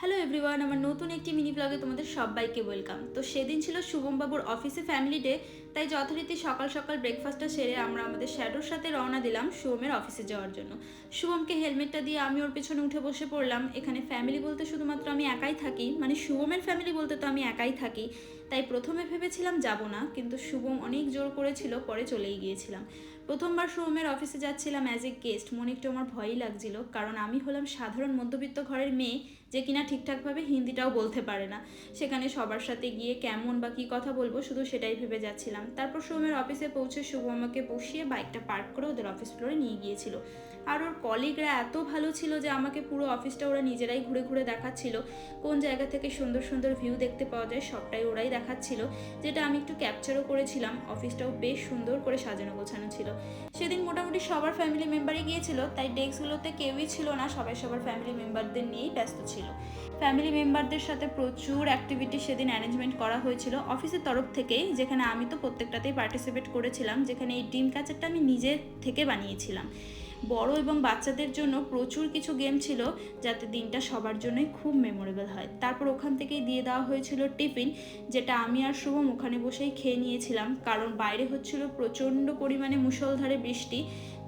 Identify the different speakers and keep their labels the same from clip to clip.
Speaker 1: Hello everyone, আমার নতুন একটি মিনি ব্লগে তোমাদের সবাইকে ওয়েলকাম। তো সেদিন ছিল শুভম বাবুর অফিসে ফ্যামিলি ডে, তাই যথারীতি সকাল সকাল ব্রেকফাস্টটা সেরে আমরা আমাদের শ্যাডোর সাথে রওনা দিলাম শুভমের অফিসে যাওয়ার জন্য। শুভমকে হেলমেটটা দিয়ে আমি ওর পেছনে উঠে বসে পড়লাম। এখানে ফ্যামিলি বলতে শুধুমাত্র আমি একাই থাকি, মানে শুভমের ফ্যামিলি বলতে তো আমি একাই থাকি, তাই প্রথমে ভেবেছিলাম যাব না, কিন্তু শুভম অনেক জোর করেছিল, পরে চলেই গিয়েছিলাম। প্রথমবার শুভমের অফিসে যাচ্ছিলাম অ্যাজ এ গেস্ট, মনে একটু আমার ভয়ই লাগছিল, কারণ আমি হলাম সাধারণ মধ্যবিত্ত ঘরের মেয়ে যে কিনা ঠিকঠাকভাবে হিন্দিটাও বলতে পারে না। সেখানে সবার সাথে গিয়ে কেমন বা কী কথা বলবো শুধু সেটাই ভেবে যাচ্ছিলাম। তারপর শুভমের অফিসে পৌঁছে শুভ আমাকে বসিয়ে বাইকটা পার্ক করে ওদের অফিস ফ্লোরে নিয়ে গিয়েছিল। আর ওর কলিগরা এত ভালো ছিল যে আমাকে পুরো অফিসটা ওরা নিজেরাই ঘুরে ঘুরে দেখাচ্ছিল, কোন জায়গা থেকে সুন্দর সুন্দর ভিউ দেখতে পাওয়া যায় সবটাই ওরাই দেখাচ্ছিল, যেটা আমি একটু ক্যাপচারও করেছিলাম। অফিসটাও বেশ সুন্দর করে সাজানো গোছানো ছিল। সেদিন মোটামুটি সবার ফ্যামিলি মেম্বারই গিয়েছিল, তাই ডেস্কগুলোতে কেউই ছিল না, সবাই সবার ফ্যামিলি মেম্বারদের নিয়েই ব্যস্ত ছিল। ফ্যামিলি মেম্বারদের সাথে প্রচুর অ্যাক্টিভিটি সেদিন অ্যারেঞ্জমেন্ট করা হয়েছিল অফিসের তরফ থেকেই, যেখানে আমি তো প্রত্যেকটাতেই পার্টিসিপেট করেছিলাম, যেখানে এই ডিম ক্যাচারটা আমি নিজে থেকে বানিয়েছিলাম। বড় এবং বাচ্চাদের জন্য প্রচুর কিছু গেম ছিল, যাতে দিনটা সবার জন্যই খুব মেমোরেবল হয়। তারপর ওখান থেকেই দিয়ে দেওয়া হয়েছিল টিফিন, যেটা আমি আর শুভম ওখানে বসেই খেয়ে নিয়েছিলাম, কারণ বাইরে হচ্ছিল প্রচণ্ড পরিমাণে মুষলধারে বৃষ্টি,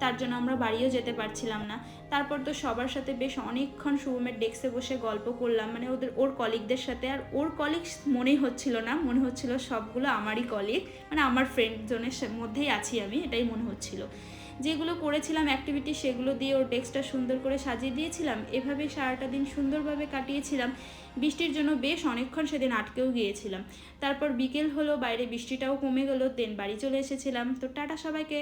Speaker 1: তার জন্য আমরা বাড়িও যেতে পারছিলাম না। তারপর তো সবার সাথে বেশ অনেকক্ষণ শুভমের ডেস্কে বসে গল্প করলাম, মানে ওর কলিগদের সাথে। আর ওর কলিগস মনেই হচ্ছিল না, মনে হচ্ছিল সবগুলো আমারই কলিগ, মানে আমার ফ্রেন্ড জোনের মধ্যেই আছি আমি, এটাই মনে হচ্ছিল। যেগুলো করেছিলাম অ্যাক্টিভিটি সেগুলো দিয়ে ওর ডেস্কটা সুন্দর করে সাজিয়ে দিয়েছিলাম। এভাবেই সারাটা দিন সুন্দরভাবে কাটিয়েছিলাম। বৃষ্টির জন্য বেশ অনেকক্ষণ সেদিন আটকেও গিয়েছিলাম। তারপর বিকেল হলো, বাইরে বৃষ্টিটাও কমে গেলো, দেন বাড়ি চলে এসেছিলাম। তো টাটা সবাইকে।